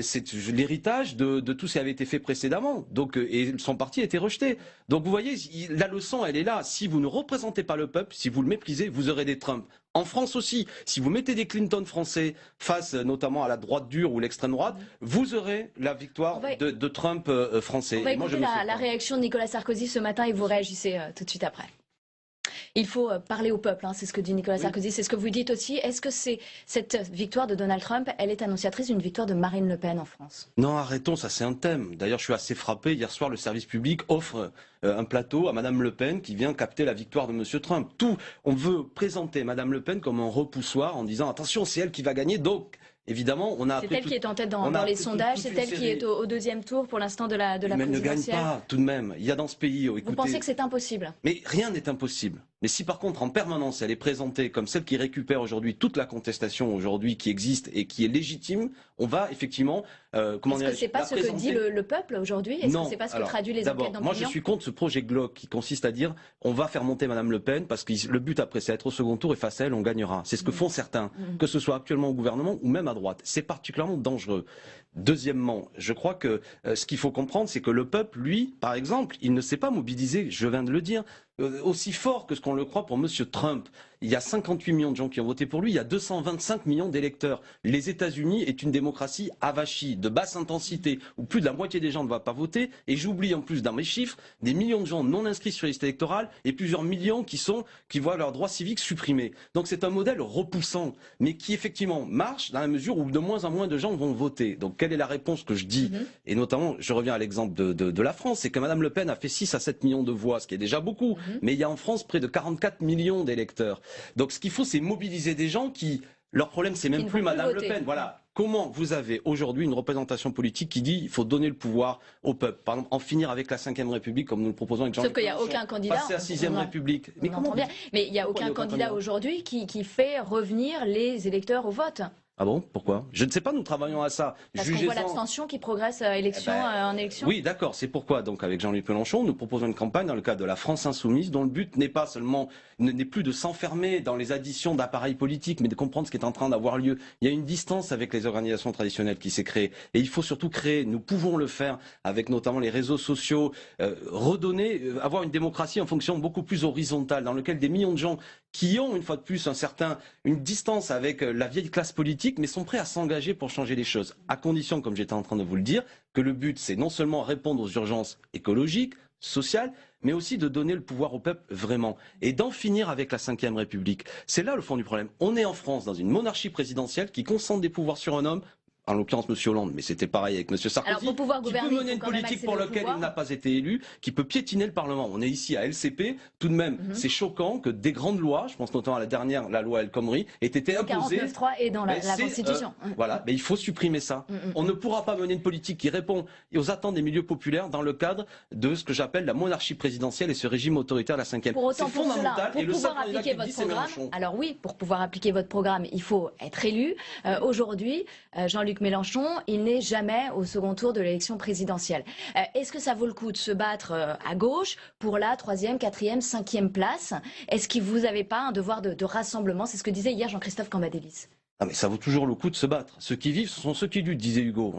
C'est l'héritage de tout ce qui avait été fait précédemment. Donc, et son parti a été rejeté. Donc vous voyez, la leçon, elle est là. Si vous ne représentez pas le peuple, si vous le méprisez, vous aurez des Trump. En France aussi, si vous mettez des Clinton français face notamment à la droite dure ou l'extrême droite, vous aurez la victoire de Trump français. On va écouter la réaction de Nicolas Sarkozy ce matin et vous réagissez tout de suite après. Il faut parler au peuple, hein, c'est ce que dit Nicolas Sarkozy, c'est ce que vous dites aussi. Est-ce que cette victoire de Donald Trump, elle est annonciatrice d'une victoire de Marine Le Pen en France? Non, arrêtons, ça c'est un thème. D'ailleurs, je suis assez frappé. Hier soir, le service public offre un plateau à Madame Le Pen qui vient capter la victoire de Monsieur Trump. On veut présenter Madame Le Pen comme un repoussoir en disant attention, c'est elle qui va gagner. Donc, évidemment, on a. C'est elle qui est en tête dans les sondages, c'est elle qui est au deuxième tour pour l'instant de la présidentielle. Mais elle ne gagne pas, tout de même. Il y a dans ce pays. Écoutez, vous pensez que c'est impossible? Mais rien n'est impossible. Mais si par contre en permanence elle est présentée comme celle qui récupère aujourd'hui toute la contestation aujourd'hui qui existe et qui est légitime, on va effectivement comment dire. Est-ce que c'est pas ce que dit le peuple aujourd'hui? Est-ce que c'est pas ce que traduit les enquêtes d'opinion? Moi je suis contre ce projet GLOC qui consiste à dire on va faire monter Madame Le Pen parce que le but après c'est être au second tour et face à elle on gagnera. C'est ce que font certains, que ce soit actuellement au gouvernement ou même à droite. C'est particulièrement dangereux. Deuxièmement, je crois que ce qu'il faut comprendre, c'est que le peuple, lui, par exemple, il ne s'est pas mobilisé, je viens de le dire, aussi fort que ce qu'on le croit pour Monsieur Trump. Il y a 58 millions de gens qui ont voté pour lui, il y a 225 millions d'électeurs. Les États-Unis est une démocratie avachie, de basse intensité, où plus de la moitié des gens ne vont pas voter. Et j'oublie en plus dans mes chiffres, des millions de gens non inscrits sur les listes électorales et plusieurs millions qui voient leurs droits civiques supprimés. Donc c'est un modèle repoussant, mais qui effectivement marche dans la mesure où de moins en moins de gens vont voter. Donc quelle est la réponse que je dis? Et notamment, je reviens à l'exemple de la France, c'est que Madame Le Pen a fait 6 à 7 millions de voix, ce qui est déjà beaucoup. Mais il y a en France près de 44 millions d'électeurs. Donc ce qu'il faut, c'est mobiliser des gens qui... Leur problème, c'est même plus Madame Le Pen. Voilà. Comment vous avez aujourd'hui une représentation politique qui dit qu'il faut donner le pouvoir au peuple? Par exemple, en finir avec la 5e République, comme nous le proposons avec Jean-Luc Mélenchon. Sauf qu'il n'y a aucun candidat. Passer à la 6e République. Mais comment bien. Mais il n'y a aucun candidat aujourd'hui qui fait revenir les électeurs au vote. Ah bon? Pourquoi? Je ne sais pas, nous travaillons à ça. Parce qu'on voit l'abstention qui progresse élection en élection. Oui, d'accord, c'est pourquoi, donc, avec Jean-Luc Mélenchon, nous proposons une campagne dans le cadre de la France Insoumise, dont le but n'est pas seulement, n'est plus de s'enfermer dans les additions d'appareils politiques, mais de comprendre ce qui est en train d'avoir lieu. Il y a une distance avec les organisations traditionnelles qui s'est créée. Et il faut surtout créer, nous pouvons le faire avec notamment les réseaux sociaux, redonner, avoir une démocratie en fonction beaucoup plus horizontale, dans lequel des millions de gens qui ont, une fois de plus, une distance avec la vieille classe politique, mais sont prêts à s'engager pour changer les choses, à condition, comme j'étais en train de vous le dire, que le but, c'est non seulement répondre aux urgences écologiques, sociales, mais aussi de donner le pouvoir au peuple vraiment, et d'en finir avec la 5e République. C'est là le fond du problème. On est en France, dans une monarchie présidentielle qui concentre des pouvoirs sur un homme, en l'occurrence M. Hollande, mais c'était pareil avec M. Sarkozy, alors, pour pouvoir gouverner, qui peut mener une politique pour laquelle il n'a pas été élu, qui peut piétiner le Parlement. On est ici à LCP, tout de même, c'est choquant que des grandes lois, je pense notamment à la dernière, la loi El Khomri, aient été imposées. 49.3 est dans la Constitution. Voilà, mais il faut supprimer ça. On ne pourra pas mener une politique qui répond aux attentes des milieux populaires dans le cadre de ce que j'appelle la monarchie présidentielle et ce régime autoritaire de la 5e. Pour autant, pour cela, pour pouvoir appliquer votre programme, alors oui, pour pouvoir appliquer votre programme, il faut être élu. Aujourd'hui, Jean-Luc Mélenchon, il n'est jamais au second tour de l'élection présidentielle. Est-ce que ça vaut le coup de se battre à gauche pour la 3e, 4e, 5e place? Est-ce que vous n'avez pas un devoir de rassemblement? C'est ce que disait hier Jean-Christophe Cambadélis. Ah mais ça vaut toujours le coup de se battre. Ceux qui vivent, ce sont ceux qui luttent, disait Hugo.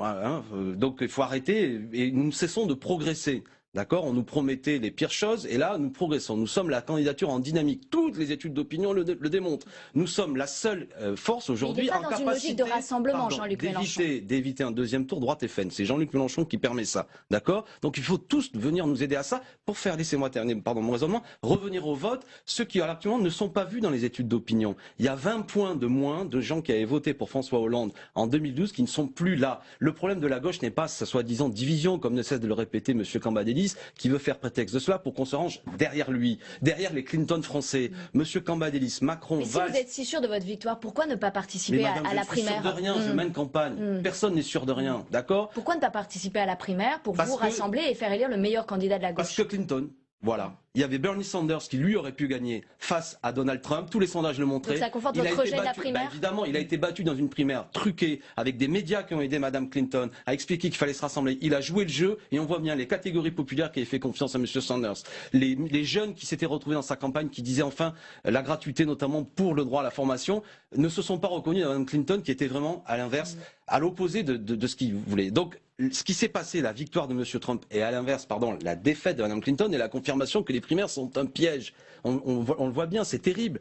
Donc il faut arrêter et nous cessons de progresser. D'accord, on nous promettait les pires choses et là nous progressons. Nous sommes la candidature en dynamique. Toutes les études d'opinion le démontrent. Nous sommes la seule force aujourd'hui en capacité. Dans une logique de rassemblement, Jean-Luc Mélenchon. D'éviter un deuxième tour droite FN. C'est Jean-Luc Mélenchon qui permet ça. D'accord. Donc il faut tous venir nous aider à ça pour faire, laissez-moi terminer, pardon, mon raisonnement, revenir au vote. Ceux qui actuellement ne sont pas vus dans les études d'opinion. Il y a 20 points de moins de gens qui avaient voté pour François Hollande en 2012 qui ne sont plus là. Le problème de la gauche n'est pas sa soi-disant division, comme ne cesse de le répéter M. Cambadélis, qui veut faire prétexte de cela pour qu'on se range derrière lui, derrière les Clinton français, M. Cambadélis, Macron, mais Valls. Si vous êtes si sûr de votre victoire, pourquoi ne pas participer à la primaire? Je suis sûr de rien, je mène campagne. Personne n'est sûr de rien, d'accord? Pourquoi ne pas participer à la primaire pour vous rassembler et faire élire le meilleur candidat de la gauche? Parce que Clinton. Voilà. Il y avait Bernie Sanders qui, lui, aurait pu gagner face à Donald Trump. Tous les sondages le montraient. Donc ça conforte votre rejet de la primaire. Évidemment, il a été battu dans une primaire truquée avec des médias qui ont aidé Mme Clinton à expliquer qu'il fallait se rassembler. Il a joué le jeu et on voit bien les catégories populaires qui avaient fait confiance à M. Sanders. Les jeunes qui s'étaient retrouvés dans sa campagne, qui disaient enfin la gratuité, notamment pour le droit à la formation, ne se sont pas reconnus à Mme Clinton qui était vraiment à l'inverse, à l'opposé de ce qu'il voulait. Donc, ce qui s'est passé, la victoire de M. Trump, et à l'inverse, pardon, la défaite de Mme Clinton est la confirmation que les primaires sont un piège. On le voit bien, c'est terrible.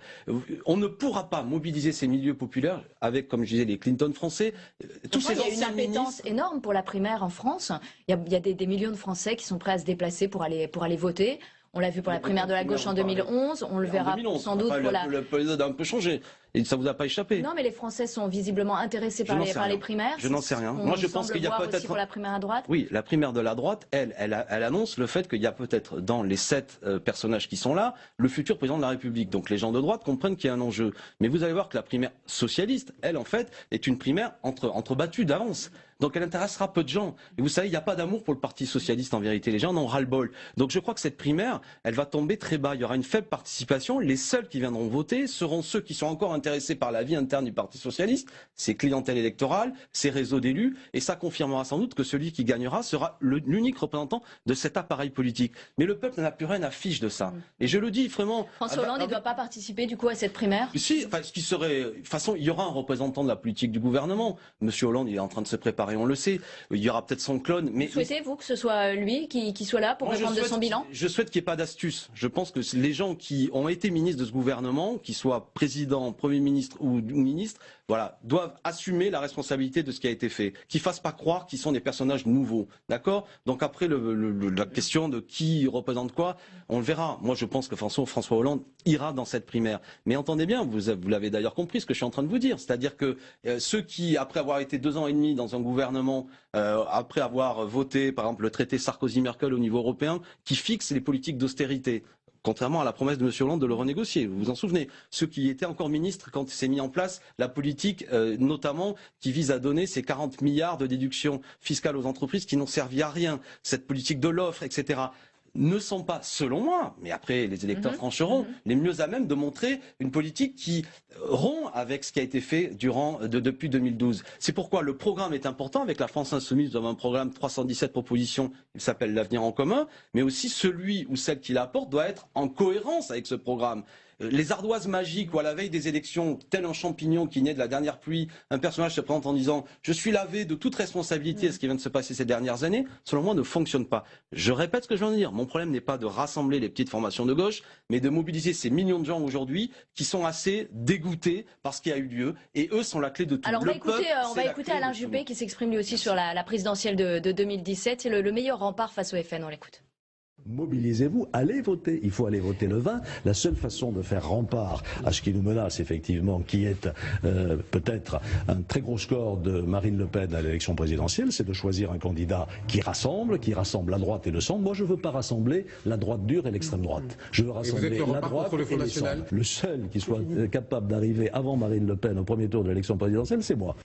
On ne pourra pas mobiliser ces milieux populaires avec, comme je disais, les Clinton français. Tous ces anciens ministres. Il y a une appétence énorme pour la primaire en France. Il y a des millions de Français qui sont prêts à se déplacer pour aller voter. On l'a vu pour la primaire de la gauche en 2011, on le verra sans doute pour la... Le président a un peu changé, et ça vous a pas échappé. Non, mais les Français sont visiblement intéressés par les primaires. Je n'en sais rien. Moi, je pense qu'il y a peut-être... pour la primaire à droite. Oui, la primaire de la droite, elle annonce le fait qu'il y a peut-être dans les 7 personnages qui sont là, le futur président de la République. Donc les gens de droite comprennent qu'il y a un enjeu. Mais vous allez voir que la primaire socialiste, elle, en fait, est une primaire entrebâtue d'avance. Donc elle intéressera peu de gens. Et vous savez, il n'y a pas d'amour pour le Parti socialiste en vérité. Les gens en ont ras-le-bol. Donc je crois que cette primaire, elle va tomber très bas. Il y aura une faible participation. Les seuls qui viendront voter seront ceux qui sont encore intéressés par la vie interne du Parti socialiste, ses clientèles électorales, ses réseaux d'élus. Et ça confirmera sans doute que celui qui gagnera sera l'unique représentant de cet appareil politique. Mais le peuple n'a plus rien à fiche de ça. Et je le dis vraiment... François Hollande, il ne doit pas participer du coup à cette primaire? Si, enfin, ce qui serait... De toute façon, il y aura un représentant de la politique du gouvernement. Monsieur Hollande, il est en train de se préparer, on le sait. Il y aura peut-être son clone. Mais souhaitez-vous que ce soit lui qui soit là pour répondre de son bilan? Je souhaite qu'il n'y ait pas d'astuce. Je pense que les gens qui ont été ministres de ce gouvernement, qu'ils soient président, Premier ministre ou ministre, voilà, doivent assumer la responsabilité de ce qui a été fait. Qu'ils ne fassent pas croire qu'ils sont des personnages nouveaux. D'accord? Donc après, la question de qui représente quoi, on le verra. Moi, je pense que François Hollande ira dans cette primaire. Mais entendez bien, vous l'avez d'ailleurs compris ce que je suis en train de vous dire. C'est-à-dire que ceux qui, après avoir été 2 ans et demi dans un gouvernement, après avoir voté, par exemple, le traité Sarkozy-Merkel au niveau européen, qui fixe les politiques d'austérité, contrairement à la promesse de M. Hollande de le renégocier. Vous vous en souvenez? Ceux qui étaient encore ministres quand s'est mis en place la politique, notamment, qui vise à donner ces 40 milliards de déductions fiscales aux entreprises qui n'ont servi à rien, cette politique de l'offre, etc., ne sont pas, selon moi, mais après les électeurs trancheront, les mieux à même de montrer une politique qui rompt avec ce qui a été fait depuis 2012. C'est pourquoi le programme est important. Avec la France Insoumise, nous avons un programme 317 propositions, il s'appelle l'Avenir en commun, mais aussi celui ou celle qui l'apporte doit être en cohérence avec ce programme. Les ardoises magiques où à la veille des élections, tel un champignon qui naît de la dernière pluie, un personnage se présente en disant « je suis lavé de toute responsabilité de ce qui vient de se passer ces dernières années », selon moi ne fonctionne pas. Je répète ce que je viens de dire, mon problème n'est pas de rassembler les petites formations de gauche, mais de mobiliser ces millions de gens aujourd'hui qui sont assez dégoûtés par ce qui a eu lieu, et eux sont la clé de tout. Alors on va écouter Alain Juppé qui s'exprime lui aussi sur la présidentielle de 2017, c'est le meilleur rempart face au FN, on l'écoute. Mobilisez-vous, allez voter. Il faut aller voter le 20. La seule façon de faire rempart à ce qui nous menace, effectivement, qui est peut-être un très gros score de Marine Le Pen à l'élection présidentielle, c'est de choisir un candidat qui rassemble la droite et le centre. Moi, je ne veux pas rassembler la droite dure et l'extrême droite. Je veux rassembler la droite et le centre. Le seul qui soit capable d'arriver avant Marine Le Pen au premier tour de l'élection présidentielle, c'est moi.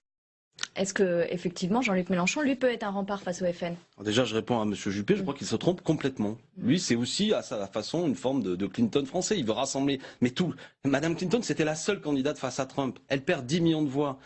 Est-ce que, effectivement, Jean-Luc Mélenchon, lui, peut être un rempart face au FN? Déjà, je réponds à M. Juppé, je crois qu'il se trompe complètement. Lui, c'est aussi, à sa façon, une forme de Clinton français. Il veut rassembler. Mais tout. Madame Clinton, c'était la seule candidate face à Trump. Elle perd 10 millions de voix.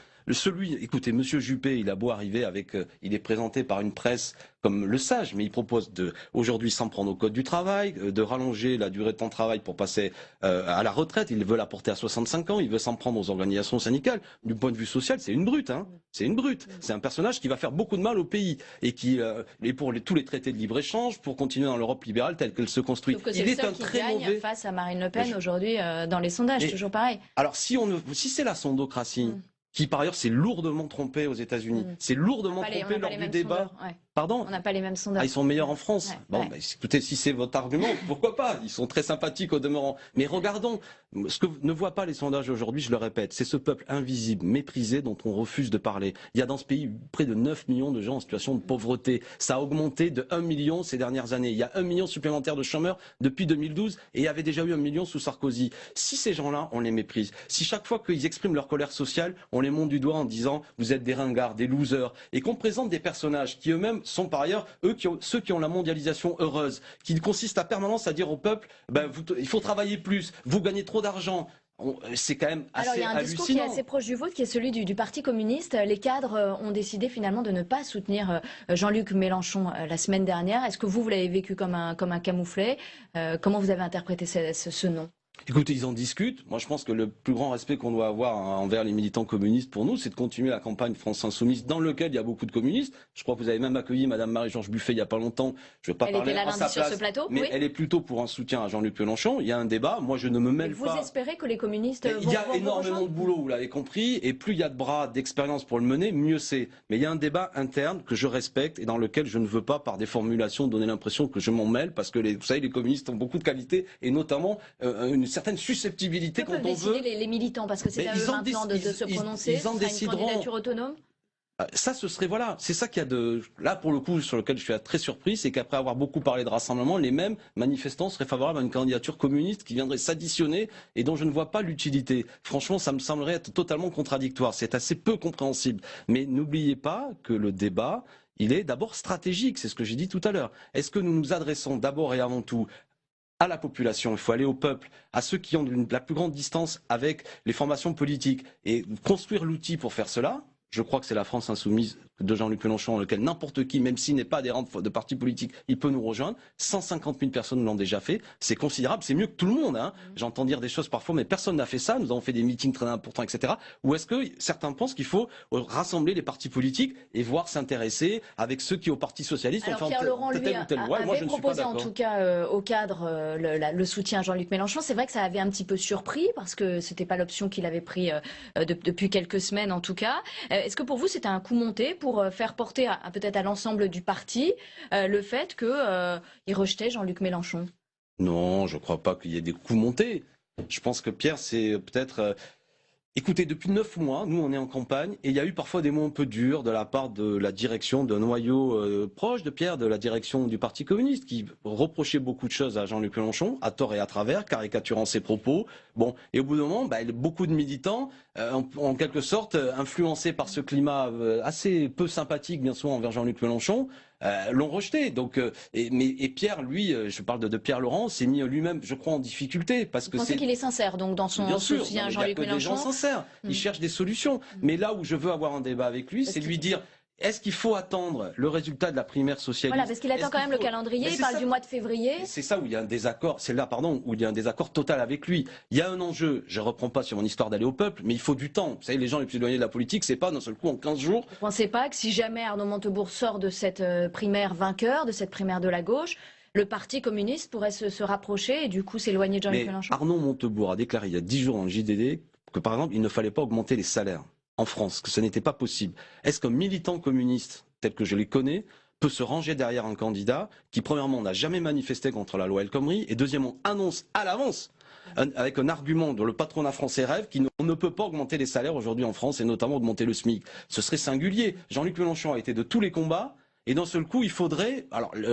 Écoutez, M. Juppé, il a beau arriver avec, il est présenté par une presse comme le sage, mais il propose aujourd'hui s'en prendre au code du travail, de rallonger la durée de temps de travail pour passer à la retraite. Il veut la porter à 65 ans, il veut s'en prendre aux organisations syndicales. Du point de vue social, c'est une brute, hein. C'est une brute. C'est un personnage qui va faire beaucoup de mal au pays et qui, et pour tous les traités de libre-échange, pour continuer dans l'Europe libérale telle qu'elle se construit. Sauf que il est un très mauvais face à Marine Le Pen aujourd'hui dans les sondages, toujours pareil. Alors si c'est la sondocratie, qui par ailleurs s'est lourdement trompé aux États-Unis. C'est lourdement trompé lors du débat. Pardon ? On n'a pas les mêmes sondages. Ils sont meilleurs en France. Bon, bah, écoutez, si c'est votre argument, pourquoi pas ? Ils sont très sympathiques au demeurant. Mais regardons, ce que ne voient pas les sondages aujourd'hui, je le répète, c'est ce peuple invisible, méprisé, dont on refuse de parler. Il y a dans ce pays près de 9 millions de gens en situation de pauvreté. Ça a augmenté de 1 million ces dernières années. Il y a 1 million supplémentaire de chômeurs depuis 2012 et il y avait déjà eu 1 million sous Sarkozy. Si ces gens-là, on les méprise, si chaque fois qu'ils expriment leur colère sociale, on les monte du doigt en disant « vous êtes des ringards, des losers », et qu'on présente des personnages qui eux-mêmes sont par ailleurs ceux qui ont la mondialisation heureuse, qui consiste à permanence à dire au peuple, il faut travailler plus, vous gagnez trop d'argent. C'est quand même assez hallucinant. Alors il y a un discours qui est assez proche du vôtre, qui est celui du Parti communiste. Les cadres ont décidé finalement de ne pas soutenir Jean-Luc Mélenchon la semaine dernière. Est-ce que vous l'avez vécu comme un camouflet? Comment vous avez interprété ce nom? Écoutez, ils en discutent. Moi, je pense que le plus grand respect qu'on doit avoir envers les militants communistes, pour nous, c'est de continuer la campagne France Insoumise, dans lequel il y a beaucoup de communistes. Je crois que vous avez même accueilli Madame Marie-Georges Buffet il n'y a pas longtemps. Je ne veux pas parler à sa place, ce plateau, mais oui. Elle est plutôt pour un soutien à Jean-Luc Mélenchon. Il y a un débat. Moi, je ne me mêle pas. Vous espérez que les communistes vont... Il y a énormément de boulot, vous l'avez compris, et plus il y a de bras, d'expérience pour le mener, mieux c'est. Mais il y a un débat interne que je respecte et dans lequel je ne veux pas, par des formulations, donner l'impression que je m'en mêle, parce que vous savez, les communistes ont beaucoup de qualités et notamment une certaine susceptibilité. Que peuvent décider les militants, parce que c'est à eux maintenant de se prononcer. Ils en décideront. Une candidature autonome. Ça, ce serait, voilà, c'est ça qu'il y a de... Là, pour le coup, sur lequel je suis très surpris, c'est qu'après avoir beaucoup parlé de rassemblement, les mêmes manifestants seraient favorables à une candidature communiste qui viendrait s'additionner et dont je ne vois pas l'utilité. Franchement, ça me semblerait être totalement contradictoire. C'est assez peu compréhensible. Mais n'oubliez pas que le débat, il est d'abord stratégique. C'est ce que j'ai dit tout à l'heure. Est-ce que nous nous adressons d'abord et avant tout à la population, il faut aller au peuple, à ceux qui ont la plus grande distance avec les formations politiques et construire l'outil pour faire cela? Je crois que c'est la France Insoumise de Jean-Luc Mélenchon, dans lequel n'importe qui, même s'il n'est pas adhérent de parti politique, il peut nous rejoindre. 150 000 personnes l'ont déjà fait. C'est considérable, c'est mieux que tout le monde. Hein. J'entends dire des choses parfois, mais personne n'a fait ça. Nous avons fait des meetings très importants, etc. Ou est-ce que certains pensent qu'il faut rassembler les partis politiques et voir s'intéresser avec ceux qui, au Parti Socialiste, ont fait Pierre Laurent, lui, telle ou telle loi. Moi, je ne suis pas d'accord. En tout cas, au cadre, le soutien à Jean-Luc Mélenchon. C'est vrai que ça avait un petit peu surpris, parce que c'était pas l'option qu'il avait pris depuis quelques semaines, en tout cas. Est-ce que pour vous, c'était un coup monté pour faire porter peut-être à l'ensemble du parti le fait qu'il rejetait Jean-Luc Mélenchon? Non, je ne crois pas qu'il y ait des coups montés. Je pense que Pierre, c'est peut-être... Écoutez, depuis 9 mois, nous on est en campagne et il y a eu parfois des mots un peu durs de la part de la direction d'un noyau proche de Pierre, de la direction du Parti communiste, qui reprochait beaucoup de choses à Jean-Luc Mélenchon, à tort et à travers, caricaturant ses propos. Bon, et au bout d'un moment, beaucoup de militants, en quelque sorte, influencés par ce climat assez peu sympathique, bien souvent, envers Jean-Luc Mélenchon, l'ont rejeté. Donc, et Pierre, lui, je parle de Pierre Laurent, s'est mis lui-même, je crois, en difficulté. Parce que vous pensez qu'il est sincère, donc, dans son soutien à Jean-Luc Mélenchon? Des gens sincères, il cherche des solutions. Mais là où je veux avoir un débat avec lui, c'est lui dire... Est-ce qu'il faut attendre le résultat de la primaire socialiste? Voilà, parce qu'il attend quand même le calendrier, il parle du mois de février. C'est ça où il y a un désaccord, c'est là, pardon, où il y a un désaccord total avec lui. Il y a un enjeu, je ne reprends pas sur mon histoire d'aller au peuple, mais il faut du temps. Vous savez, les gens les plus éloignés de la politique, c'est pas d'un seul coup en 15 jours. Vous ne pensez pas que si jamais Arnaud Montebourg sort de cette primaire vainqueur, de cette primaire de la gauche, le Parti communiste pourrait se rapprocher et du coup s'éloigner de Jean-Luc Mélenchon? Arnaud Montebourg a déclaré il y a 10 jours dans le JDD que, par exemple, il ne fallait pas augmenter les salaires en France, que ce n'était pas possible. Est-ce qu'un militant communiste tel que je les connais, peut se ranger derrière un candidat qui, premièrement, n'a jamais manifesté contre la loi El Khomri et, deuxièmement, annonce à l'avance, avec un argument dont le patronat français rêve, qu'on ne peut pas augmenter les salaires aujourd'hui en France et notamment augmenter le SMIC. Ce serait singulier. Jean-Luc Mélenchon a été de tous les combats. Et d'un seul coup, il faudrait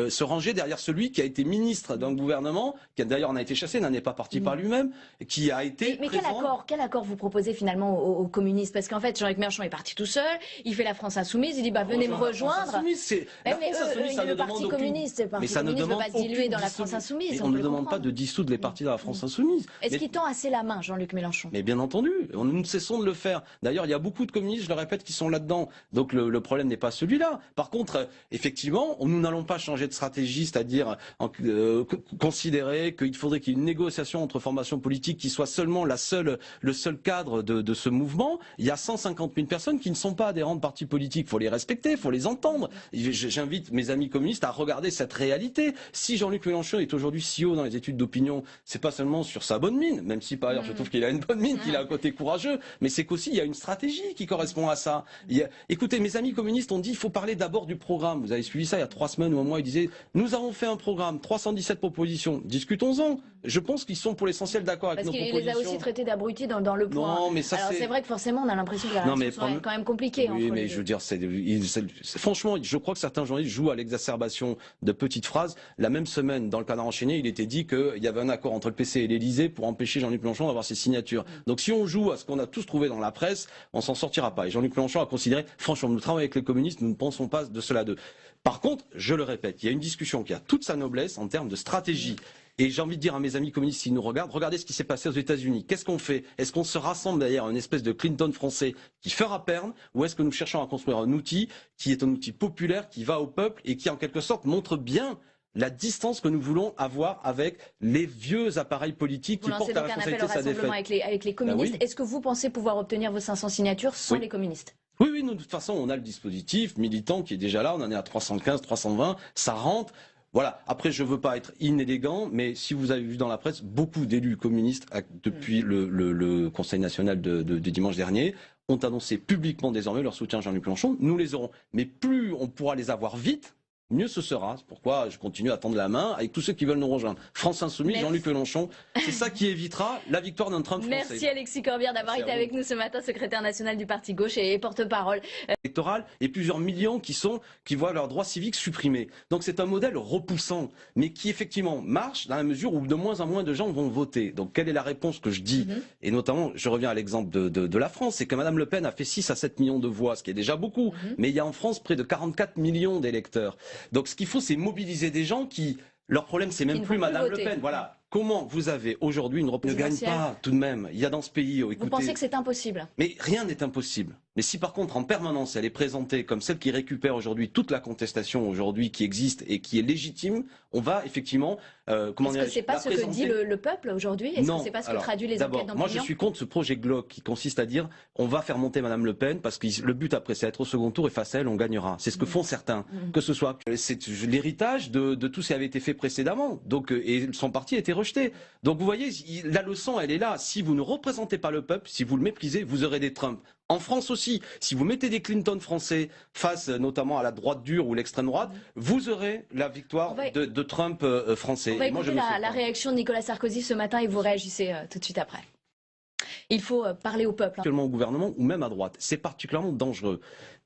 se ranger derrière celui qui a été ministre d'un gouvernement, qui d'ailleurs en a été chassé, n'en est pas parti par lui-même, qui a été Mais quel accord vous proposez finalement aux communistes? Parce qu'en fait, Jean-Luc Mélenchon est parti tout seul, il fait la France Insoumise, il dit venez me rejoindre. Le Parti communiste, mais ça ne demande pas diluer dans la France Insoumise. On ne demande pas de dissoudre les partis de la France Insoumise. Est-ce qu'il tend assez la main, Jean-Luc Mélenchon? Mais bien entendu, nous ne cessons de le faire. D'ailleurs, il y a beaucoup de communistes, je le répète, qui sont là-dedans. Donc le problème n'est pas celui-là. Par contre, effectivement, nous n'allons pas changer de stratégie, c'est-à-dire considérer qu'il faudrait qu'il y ait une négociation entre formations politiques qui soit seulement le seul cadre de ce mouvement. Il y a 150 000 personnes qui ne sont pas adhérentes de partis politiques. Il faut les respecter, il faut les entendre. J'invite mes amis communistes à regarder cette réalité. Si Jean-Luc Mélenchon est aujourd'hui si haut dans les études d'opinion, c'est pas seulement sur sa bonne mine, même si par ailleurs je trouve qu'il a une bonne mine, qu'il a un côté courageux, mais c'est qu'aussi il y a une stratégie qui correspond à ça. Écoutez, mes amis communistes ont dit il faut parler d'abord du programme. Vous avez suivi ça il y a 3 semaines ou un mois, ils disaient nous avons fait un programme, 317 propositions, discutons-en. Je pense qu'ils sont pour l'essentiel d'accord avec nos propositions. Parce qu'il les a aussi traités d'abrutis dans le point. Non, mais ça c'est vrai que forcément on a l'impression que la relation est quand même compliquée. Oui, mais je veux dire, franchement, je crois que certains journalistes jouent à l'exacerbation de petites phrases. La même semaine, dans le Canard enchaîné, il était dit qu'il y avait un accord entre le PC et l'Élysée pour empêcher Jean-Luc Mélenchon d'avoir ses signatures. Donc si on joue à ce qu'on a tous trouvé dans la presse, on s'en sortira pas. Et Jean-Luc Mélenchon a considéré, franchement, nous travaillons avec les communistes, nous ne pensons pas de cela d'eux. Par contre, je le répète, il y a une discussion qui a toute sa noblesse en termes de stratégie. Et j'ai envie de dire à mes amis communistes s'ils nous regardent, regardez ce qui s'est passé aux États-Unis. Qu'est-ce qu'on fait? Est-ce qu'on se rassemble derrière une espèce de Clinton français qui fera perdre, ou est-ce que nous cherchons à construire un outil qui est un outil populaire, qui va au peuple et qui en quelque sorte montre bien la distance que nous voulons avoir avec les vieux appareils politiques qui portent la responsabilité de sa défaite. Avec les communistes. Est-ce que vous pensez pouvoir obtenir vos 500 signatures sans les communistes? Oui, nous, de toute façon, on a le dispositif militant qui est déjà là, on en est à 315, 320, ça rentre. Voilà, après je ne veux pas être inélégant, mais si vous avez vu dans la presse, beaucoup d'élus communistes, depuis le Conseil national de dimanche dernier, ont annoncé publiquement désormais leur soutien à Jean-Luc Mélenchon. Nous les aurons, mais plus on pourra les avoir vite, mieux ce sera. C'est pourquoi je continue à tendre la main avec tous ceux qui veulent nous rejoindre. France Insoumise, Jean-Luc Mélenchon, c'est ça qui évitera la victoire d'un Trump français. Merci Alexis Corbière d'avoir été avec nous ce matin, secrétaire national du Parti Gauche et porte-parole. Électoral et plusieurs millions qui voient leurs droits civiques supprimés. Donc c'est un modèle repoussant, mais qui effectivement marche dans la mesure où de moins en moins de gens vont voter. Donc quelle est la réponse que je dis? Et notamment, je reviens à l'exemple de la France, c'est que Mme Le Pen a fait 6 à 7 millions de voix, ce qui est déjà beaucoup. Mais il y a en France près de 44 millions d'électeurs. Donc ce qu'il faut, c'est mobiliser des gens qui... Leur problème, c'est même plus Mme Le Pen. Voilà. Comment vous avez aujourd'hui une représentation? Ne gagne pas tout de même. Il y a dans ce pays... Vous pensez que c'est impossible? Mais rien n'est impossible. Mais si par contre en permanence elle est présentée comme celle qui récupère aujourd'hui toute la contestation aujourd'hui qui existe et qui est légitime, on va effectivement... Est-ce que c'est pas ce que dit le peuple aujourd'hui? Est-ce que c'est pas ce que traduit les enquêtes d'opinion? Moi je suis contre ce projet GLOC qui consiste à dire on va faire monter Mme Le Pen parce que le but après c'est être au second tour et face à elle on gagnera. C'est ce que font certains. Que ce soit... C'est l'héritage de tout ce qui avait été fait précédemment. Donc, et son parti a été rejeté. Donc vous voyez, la leçon elle est là. Si vous ne représentez pas le peuple, si vous le méprisez, vous aurez des Trump. En France aussi, si vous mettez des Clinton français face notamment à la droite dure ou l'extrême droite, vous aurez la victoire de Trump français. On va écouter la réaction de Nicolas Sarkozy ce matin et vous réagissez tout de suite après. Il faut parler au peuple. Actuellement au gouvernement ou même à droite, c'est particulièrement dangereux.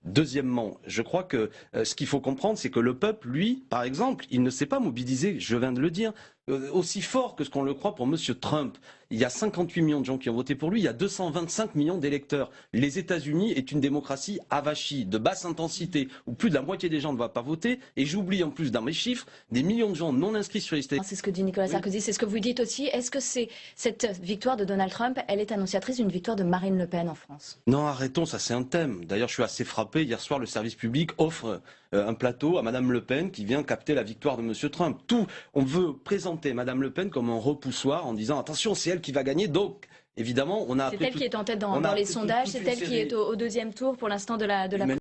Deuxièmement, je crois que ce qu'il faut comprendre, c'est que le peuple, lui, par exemple, il ne s'est pas mobilisé, je viens de le dire, aussi fort que ce qu'on le croit pour M. Trump. Il y a 58 millions de gens qui ont voté pour lui, il y a 225 millions d'électeurs. Les États-Unis est une démocratie avachie, de basse intensité, où plus de la moitié des gens ne vont pas voter. Et j'oublie en plus dans mes chiffres, des millions de gens non inscrits sur les listes. C'est ce que dit Nicolas Sarkozy, c'est ce que vous dites aussi. Est-ce que cette victoire de Donald Trump, elle est annonciatrice d'une victoire de Marine Le Pen en France? Non, arrêtons, ça c'est un thème. D'ailleurs, je suis assez frappé. Hier soir, le service public offre un plateau à Mme Le Pen qui vient capter la victoire de M. Trump. On veut présenter Mme Le Pen comme un repoussoir en disant attention, c'est elle qui va gagner. Donc, évidemment, on a... C'est elle qui est en tête dans les sondages, c'est elle qui est au deuxième tour pour l'instant de la